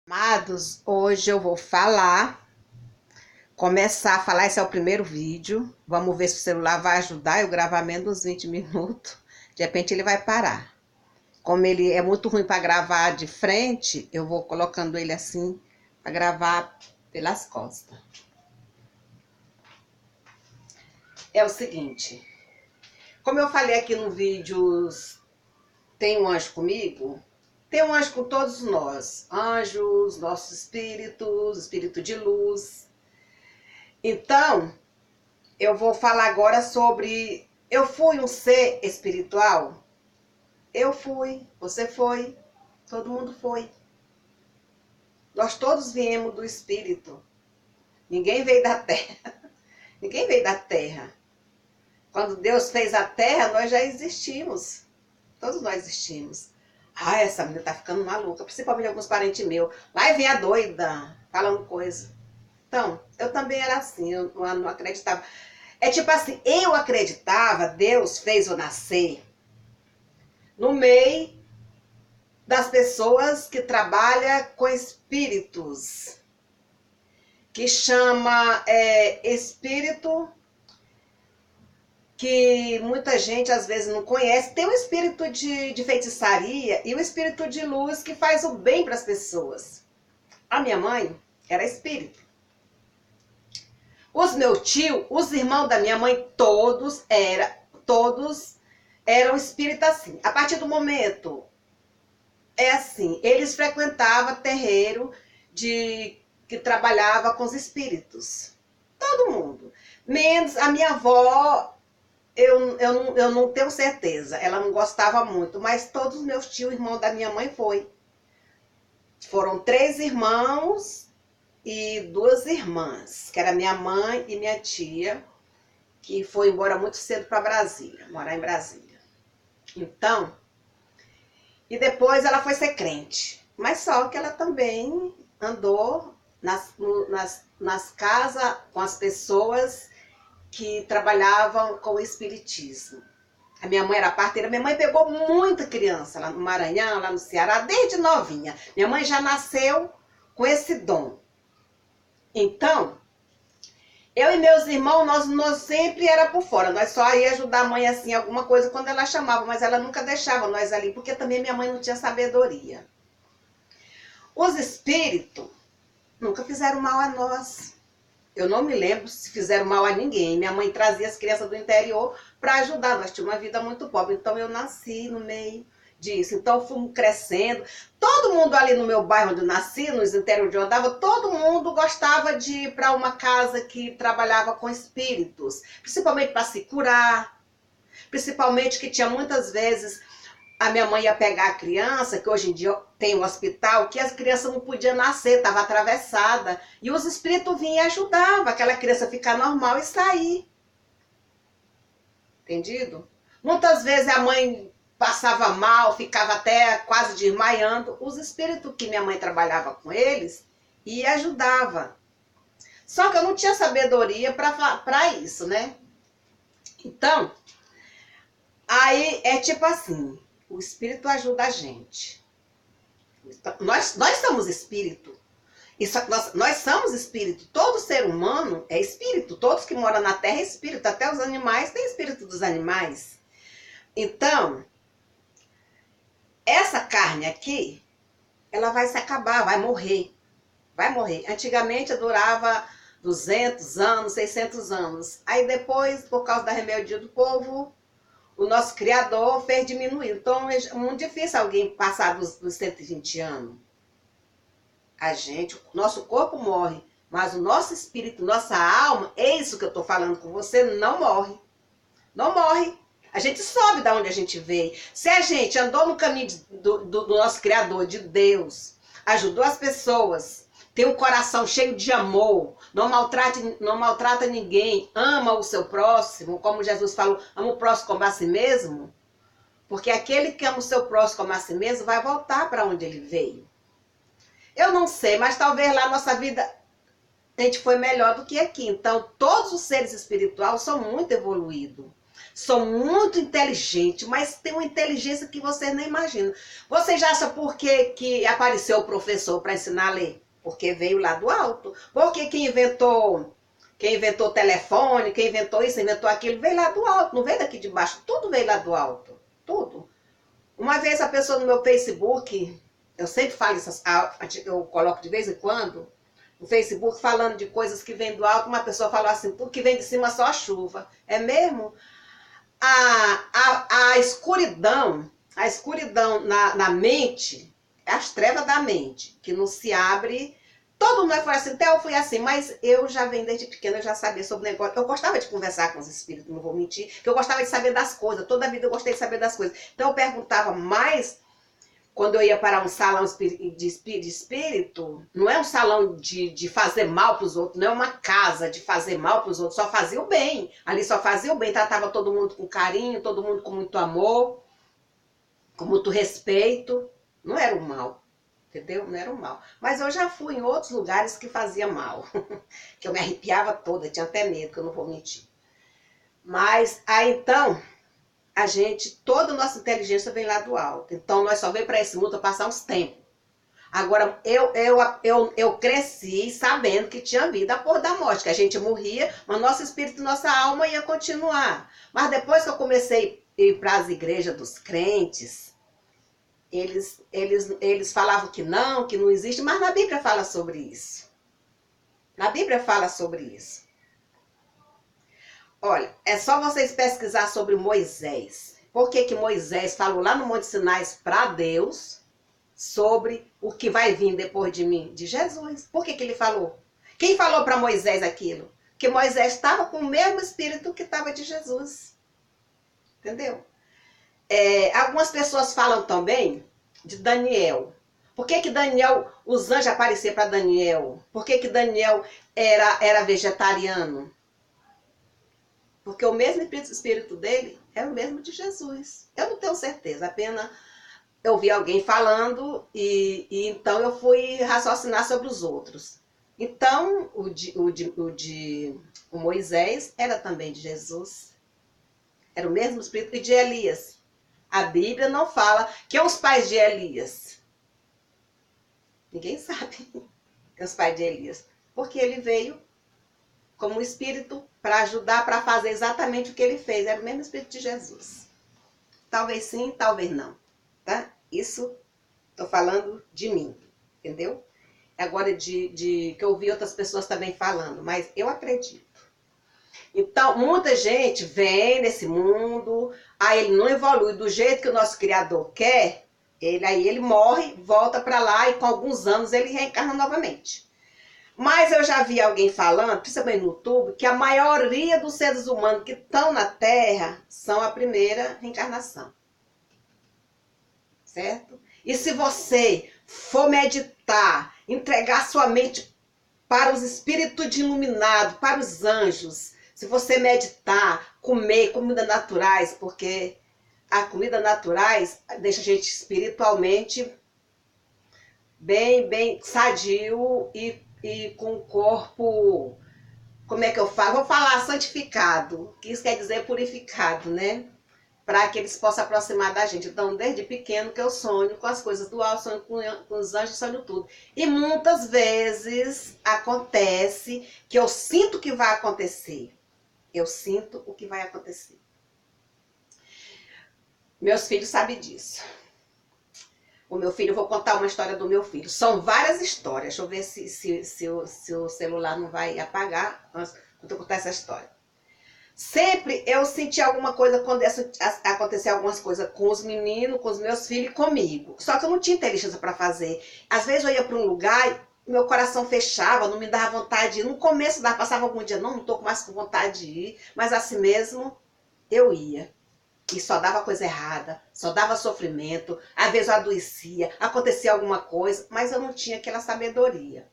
Amados, hoje eu vou começar a falar, esse é o primeiro vídeo. Vamos ver se o celular vai ajudar eu gravar menos 20 minutos. De repente ele vai parar. Como ele é muito ruim para gravar de frente, eu vou colocando ele assim para gravar pelas costas. É o seguinte, como eu falei aqui no vídeo, tem um anjo comigo? Tem um anjo com todos nós, anjos, nossos espíritos, espírito de luz. Então, eu vou falar agora sobre... Eu fui um ser espiritual? Eu fui, você foi, todo mundo foi. Nós todos viemos do espírito. Ninguém veio da terra. Ninguém veio da terra. Quando Deus fez a terra, nós já existimos. Todos nós existimos. Ah, essa menina tá ficando maluca, principalmente alguns parentes meus. Lá vem a doida, falando coisa. Então, eu também era assim, eu não acreditava. É tipo assim, eu acreditava, Deus fez eu nascer no meio das pessoas que trabalham com espíritos, que chama espírito, que muita gente às vezes não conhece. Tem o espírito de feitiçaria e o espírito de luz que faz o bem para as pessoas. A minha mãe era espírito. Os meus tios, os irmãos da minha mãe, todos eram espíritas assim. A partir do momento, é assim, eles frequentavam terreiro que trabalhava com os espíritos. Todo mundo. Menos a minha avó, eu não tenho certeza. Ela não gostava muito, mas todos os meus tios, irmãos da minha mãe, foi. Foram 3 irmãos e 2 irmãs, que era minha mãe e minha tia, que foi embora muito cedo para Brasília, morar em Brasília. Então, e depois ela foi ser crente. Mas só que ela também andou nas casas com as pessoas que trabalhavam com o espiritismo. A minha mãe era parteira. Minha mãe pegou muita criança lá no Maranhão, lá no Ceará, desde novinha. Minha mãe já nasceu com esse dom. Então, eu e meus irmãos, nós sempre era por fora. Nós só ia ajudar a mãe assim, alguma coisa, quando ela chamava. Mas ela nunca deixava nós ali, porque também minha mãe não tinha sabedoria. Os espíritos nunca fizeram mal a nós. Eu não me lembro se fizeram mal a ninguém. Minha mãe trazia as crianças do interior para ajudar. Nós tínhamos uma vida muito pobre. Então eu nasci no meio disso. Então fomos crescendo. Todo mundo ali no meu bairro onde eu nasci, nos interior onde eu andava, todo mundo gostava de ir para uma casa que trabalhava com espíritos. Principalmente para se curar. Principalmente que tinha muitas vezes... A minha mãe ia pegar a criança, que hoje em dia tem um hospital, que as crianças não podiam nascer, estava atravessada. E os espíritos vinham e ajudavam aquela criança a ficar normal e sair. Entendido? Muitas vezes a mãe passava mal, ficava até quase desmaiando. Os espíritos que minha mãe trabalhava com eles, e ajudava. Só que eu não tinha sabedoria para isso, né? Então, aí é tipo assim... O espírito ajuda a gente. Nós somos espírito. Nós somos espírito. Todo ser humano é espírito. Todos que moram na terra é espírito. Até os animais têm espírito dos animais. Então, essa carne aqui, ela vai se acabar, vai morrer. Vai morrer. Antigamente durava 200 anos, 600 anos. Aí depois, por causa da rebeldia do povo... O nosso Criador fez diminuir. Então, é muito difícil alguém passar dos 120 anos. O nosso corpo morre, mas o nosso espírito, nossa alma, é isso que eu estou falando com você, não morre. Não morre. A gente sobe da onde a gente veio. Se a gente andou no caminho do nosso Criador, de Deus, ajudou as pessoas, tem um coração cheio de amor, não maltrata ninguém, ama o seu próximo, como Jesus falou, ama o próximo como a si mesmo, porque aquele que ama o seu próximo como a si mesmo vai voltar para onde ele veio. Eu não sei, mas talvez lá a nossa vida a gente foi melhor do que aqui. Então, todos os seres espirituais são muito evoluídos. são muito inteligentes, mas tem uma inteligência que vocês nem imaginam. Vocês acham por que apareceu o professor para ensinar a ler? Porque veio lá do alto. Porque quem inventou o telefone, quem inventou isso, inventou aquilo, veio lá do alto, não veio daqui de baixo. Tudo veio lá do alto. Tudo. Uma vez a pessoa no meu Facebook, eu sempre falo isso, eu coloco de vez em quando, no Facebook falando de coisas que vêm do alto, uma pessoa falou assim, tudo que vem de cima só a chuva. É mesmo? A escuridão na mente, é as trevas da mente, que não se abre. Todo mundo foi assim, até eu fui assim, mas eu já venho desde pequena, eu já sabia sobre o negócio. Eu gostava de conversar com os espíritos, não vou mentir, que eu gostava de saber das coisas, toda a vida eu gostei de saber das coisas. Então eu perguntava mais quando eu ia para um salão de espírito, não é um salão de fazer mal para os outros, não é uma casa de fazer mal para os outros, só fazia o bem. Ali só fazia o bem, tratava todo mundo com carinho, todo mundo com muito amor, com muito respeito. Não era o mal, entendeu? Não era o mal. Mas eu já fui em outros lugares que fazia mal, que eu me arrepiava toda, tinha até medo, que eu não vou mentir. Mas, aí então, toda a nossa inteligência vem lá do alto. Então, nós só veio para esse mundo para passar uns tempos. Agora, eu cresci sabendo que tinha vida após da morte, que a gente morria, mas nosso espírito, nossa alma ia continuar. Mas depois que eu comecei a ir para as igrejas dos crentes, eles falavam que não existe, mas na Bíblia fala sobre isso. Na Bíblia fala sobre isso. Olha, é só vocês pesquisar sobre Moisés. Por que Moisés falou lá no Monte Sinai para Deus sobre o que vai vir depois de mim? De Jesus. Por que ele falou? Quem falou para Moisés aquilo? Que Moisés estava com o mesmo espírito que estava de Jesus. Entendeu? Algumas pessoas falam também de Daniel. Por que Daniel, os anjos apareciam para Daniel? Por que Daniel era vegetariano? Porque o mesmo espírito dele é o mesmo de Jesus. Eu não tenho certeza, apenas eu vi alguém falando e então eu fui raciocinar sobre os outros. Então, o Moisés era também de Jesus. Era o mesmo espírito de Elias. A Bíblia não fala quem são os pais de Elias. Ninguém sabe quem são os pais de Elias. Porque ele veio como espírito para ajudar, para fazer exatamente o que ele fez. Era o mesmo espírito de Jesus. Talvez sim, talvez não. Tá? Isso estou falando de mim, entendeu? Agora que eu ouvi outras pessoas também falando, mas eu acredito. Então, muita gente vem nesse mundo, aí ele não evolui do jeito que o nosso Criador quer, aí ele morre, volta para lá e com alguns anos ele reencarna novamente. Mas eu já vi alguém falando, principalmente no YouTube, que a maioria dos seres humanos que estão na Terra são a primeira reencarnação. Certo? E se você for meditar, entregar sua mente para os espíritos de iluminado, para os anjos, se você meditar, comer comidas naturais, porque a comida naturais deixa a gente espiritualmente bem sadio e com o corpo, como é que eu falo? Vou falar santificado, que isso quer dizer purificado, né? Para que eles possam aproximar da gente. Então, desde pequeno que eu sonho com as coisas do alto, sonho com os anjos, sonho tudo. E muitas vezes acontece que eu sinto que vai acontecer. Eu sinto o que vai acontecer. Meus filhos sabem disso. O meu filho, eu vou contar uma história do meu filho. São várias histórias. Deixa eu ver se o celular não vai apagar quando eu contar essa história. Sempre eu senti alguma coisa quando acontecia algumas coisas com os meninos, com os meus filhos e comigo. Só que eu não tinha inteligência para fazer. Às vezes eu ia para um lugar e meu coração fechava, não me dava vontade de ir. No começo passava algum dia, não estou mais com vontade de ir. Mas assim mesmo eu ia. E só dava coisa errada, só dava sofrimento. Às vezes eu adoecia, acontecia alguma coisa, mas eu não tinha aquela sabedoria.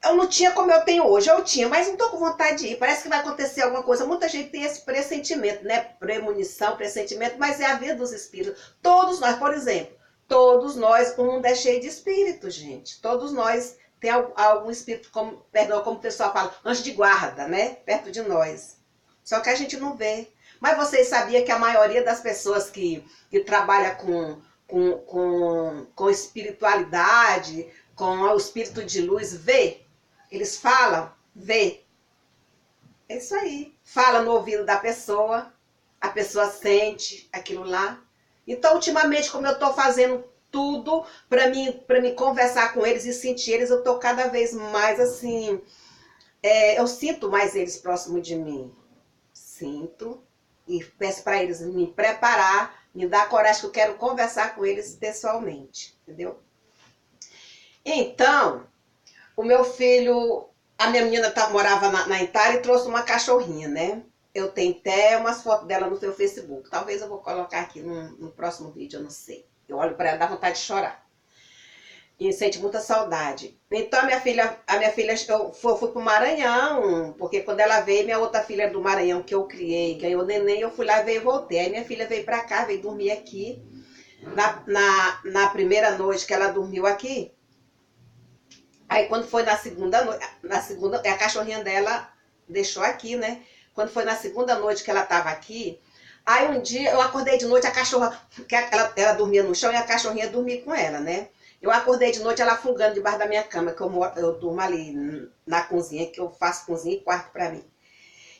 Eu não tinha como eu tenho hoje, eu tinha, mas não estou com vontade de ir. Parece que vai acontecer alguma coisa. Muita gente tem esse pressentimento, né? Premonição, pressentimento, mas é a vida dos espíritos. Todos nós, por exemplo, todos nós, o mundo é cheio de espíritos, gente. Todos nós tem algum espírito, como o pessoal fala, anjo de guarda, né? Perto de nós. Só que a gente não vê. Mas vocês sabiam que a maioria das pessoas que trabalha com espiritualidade, com o espírito de luz, vê? Eles falam, vê. É isso aí. Fala no ouvido da pessoa, a pessoa sente aquilo lá. Então, ultimamente, como eu estou fazendo tudo para mim conversar com eles e sentir eles, eu estou cada vez mais assim, eu sinto mais eles próximo de mim. Sinto e peço para eles me preparar, me dar coragem que eu quero conversar com eles pessoalmente, entendeu? Então, o meu filho, a minha menina morava na Itália e trouxe uma cachorrinha, né? Eu tenho até umas fotos dela no seu Facebook. Talvez eu vou colocar aqui no próximo vídeo, eu não sei. Eu olho para ela, dá vontade de chorar. E sente muita saudade. Então a minha filha eu fui pro Maranhão, porque quando ela veio, minha outra filha do Maranhão que eu criei, ganhou neném, eu fui lá, veio e voltei. Aí minha filha veio para cá, veio dormir aqui. Na primeira noite que ela dormiu aqui, aí quando foi na segunda noite, a cachorrinha dela deixou aqui, né? Quando foi na segunda noite que ela tava aqui, aí um dia eu acordei de noite, a cachorra, ela dormia no chão e a cachorrinha dormia com ela, né? Eu acordei de noite ela fungando debaixo da minha cama, que eu durmo ali na cozinha, que eu faço cozinha e quarto pra mim.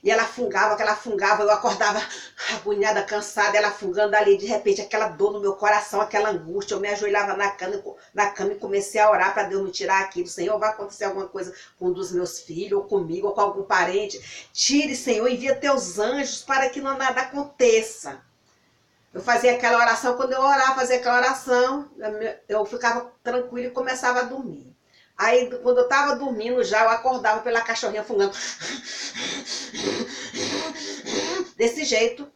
E ela fungava, eu acordava agoniada, cansada, ela fungando ali, de repente aquela dor no meu coração, aquela angústia, eu me ajoelhava na cama e comecei a orar para Deus me tirar aquilo. Senhor, vai acontecer alguma coisa com um dos meus filhos, ou comigo, ou com algum parente. Tire, Senhor, envia teus anjos para que nada aconteça. Eu fazia aquela oração, quando eu orava, fazia aquela oração, eu ficava tranquila e começava a dormir. Aí, quando eu estava dormindo já, eu acordava pela cachorrinha fungando. Desse jeito,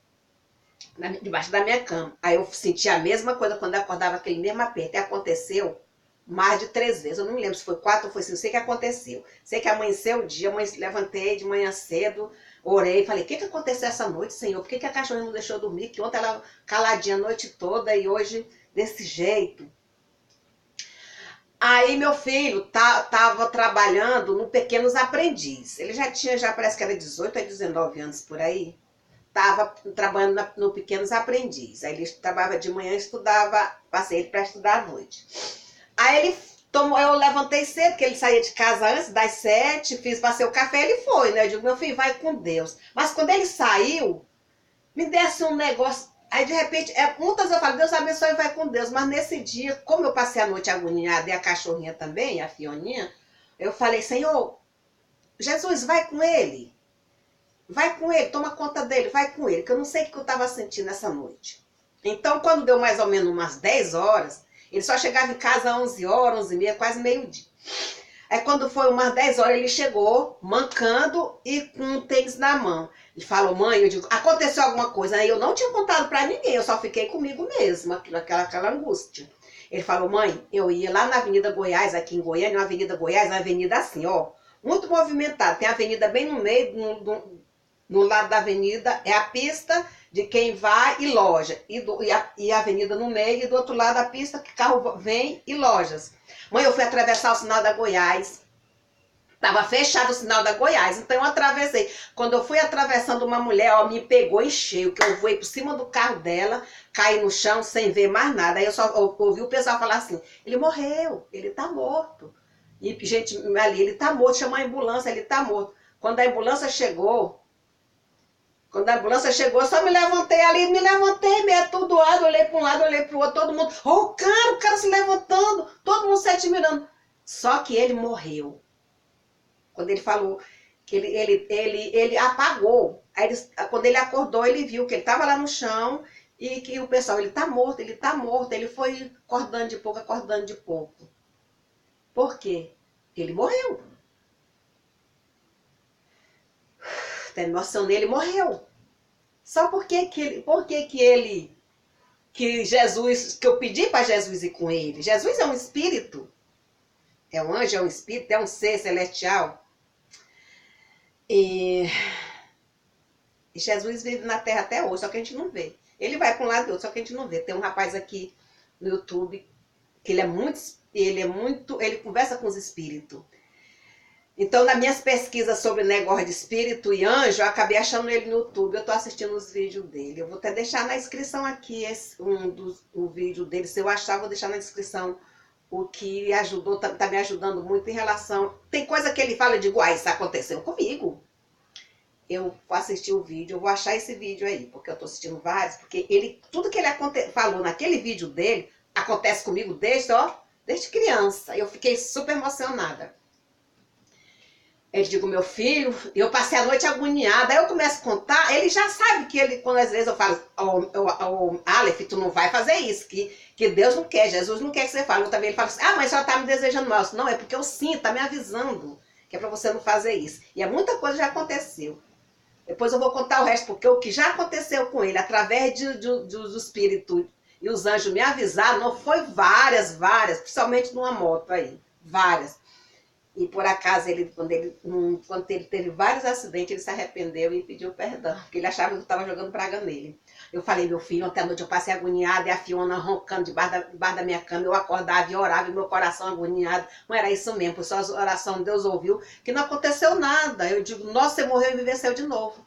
debaixo da minha cama. Aí eu sentia a mesma coisa quando eu acordava, aquele mesmo aperto. E aconteceu mais de 3 vezes. Eu não me lembro se foi 4 ou foi 5. Sei que aconteceu. Sei que amanheceu o dia, levantei de manhã cedo, orei, falei, o que aconteceu essa noite, Senhor? Por que a cachorrinha não deixou eu dormir? Que ontem ela caladinha a noite toda e hoje desse jeito. Aí meu filho tava trabalhando no Pequenos Aprendiz. Ele já tinha, parece que era 18 a 19 anos por aí. Tava trabalhando no Pequenos Aprendiz. Aí ele trabalhava de manhã e estudava, passei ele para estudar à noite. Aí ele eu levantei cedo, que ele saía de casa antes das 7, passei o café, ele foi, né? Eu digo, meu filho, vai com Deus. Mas quando ele saiu, me desse um negócio. Aí de repente, muitas eu falo, Deus abençoe e vai com Deus. Mas nesse dia, como eu passei a noite agoniada e a cachorrinha também, a Fioninha, eu falei, Senhor, Jesus, vai com ele. Vai com ele, toma conta dele, vai com ele, que eu não sei o que eu estava sentindo essa noite. Então, quando deu mais ou menos umas 10 horas, ele só chegava em casa às 11 horas, 11 e meia, quase meio-dia. Aí quando foi umas 10 horas, ele chegou, mancando e com um tênis na mão. Ele falou, mãe, eu digo, aconteceu alguma coisa? Aí eu não tinha contado pra ninguém, eu só fiquei comigo mesmo, aquela angústia. Ele falou, mãe, eu ia lá na Avenida Goiás, aqui em Goiânia, uma Avenida Goiás, uma avenida assim, ó, muito movimentada. Tem a avenida bem no meio, no lado da avenida é a pista de quem vai e loja. E a avenida no meio, e do outro lado a pista que carro vem e lojas. Mãe, eu fui atravessar o sinal da Goiás. Tava fechado o sinal da Goiás, então eu atravessei. Quando eu fui atravessando, uma mulher, ó, me pegou em cheio, que eu voei por cima do carro dela, caí no chão sem ver mais nada. Aí eu só ouvi o pessoal falar assim, ele morreu, ele tá morto. E gente ali, ele tá morto, chamou a ambulância, ele tá morto. Quando a ambulância chegou, eu só me levantei ali, meio atordoado, olhei para um lado, olhei para o outro, todo mundo, oh, o cara se levantando, todo mundo se admirando. Só que ele morreu. Quando ele falou que ele apagou. Aí quando ele acordou, ele viu que ele estava lá no chão e que o pessoal, ele tá morto, ele tá morto. Ele foi acordando de pouco, acordando de pouco. Por quê? Ele morreu. Tem noção dele, morreu. Só porque que eu pedi para Jesus ir com ele. Jesus é um espírito. É um anjo, é um espírito, é um ser celestial. E Jesus vive na terra até hoje, só que a gente não vê. Ele vai para um lado e outro, só que a gente não vê. Tem um rapaz aqui no YouTube que ele conversa com os espíritos. Então, nas minhas pesquisas sobre negócio de espírito e anjo, eu acabei achando ele no YouTube. Eu tô assistindo os vídeos dele. Eu vou até deixar na descrição aqui o vídeo dele. Se eu achar, vou deixar na descrição o que ajudou, tá me ajudando muito em relação... Tem coisa que ele fala, eu digo, isso aconteceu comigo. Eu vou assistir o vídeo, eu vou achar esse vídeo aí, porque eu tô assistindo vários, porque tudo que ele falou naquele vídeo dele, acontece comigo desde criança. Eu fiquei super emocionada. Ele digo, meu filho, eu passei a noite agoniada, aí eu começo a contar, ele já sabe que ele, quando às vezes eu falo, Aleph, tu não vai fazer isso, que Deus não quer, Jesus não quer que você fale. Eu também ele fala assim, mas só tá me desejando mal. Não, é porque eu sinto, tá me avisando, que é pra você não fazer isso. E muita coisa já aconteceu. Depois eu vou contar o resto, porque o que já aconteceu com ele, através do espírito e os anjos me avisaram, não foi várias, principalmente numa moto aí, várias. E por acaso, quando ele teve vários acidentes, ele se arrependeu e pediu perdão, porque ele achava que eu estava jogando praga nele. Eu falei, meu filho, ontem à noite eu passei agoniada, e a Fiona roncando debaixo da minha cama, eu acordava e orava, e meu coração agoniado. Não era isso mesmo, foi só a oração, Deus ouviu, que não aconteceu nada. Eu digo, nossa, você morreu e venceu de novo.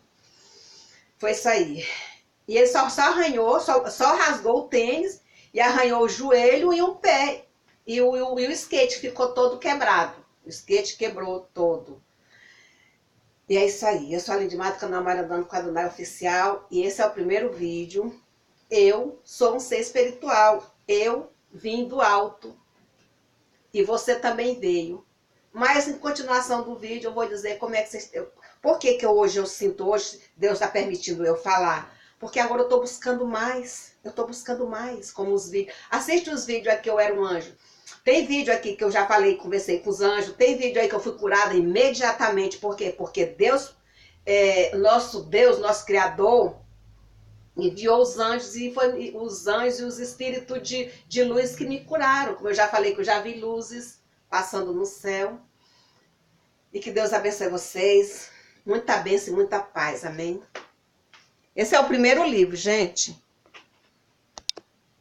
Foi isso aí. E ele só arranhou, só rasgou o tênis, e arranhou o joelho e o pé. E o skate ficou todo quebrado. O skate quebrou todo. E é isso aí. Eu sou a Lindy Mato, canal Mari Andando com a Adonai Oficial. E esse é o primeiro vídeo. Eu sou um ser espiritual. Eu vim do alto. E você também veio. Mas em continuação do vídeo eu vou dizer como é que vocês... Por que hoje eu sinto, hoje Deus está permitindo eu falar? Porque agora eu estou buscando mais. Eu estou buscando mais, como os vídeos. Assiste os vídeos aqui, eu era um anjo. Tem vídeo aqui que eu já falei, conversei com os anjos. Tem vídeo aí que eu fui curada imediatamente. Por quê? Porque Deus, nosso Criador, enviou os anjos e foi os anjos e os espíritos de luz que me curaram. Como eu já falei, que eu já vi luzes passando no céu. E que Deus abençoe vocês. Muita bênção e muita paz. Amém? Esse é o primeiro livro, gente.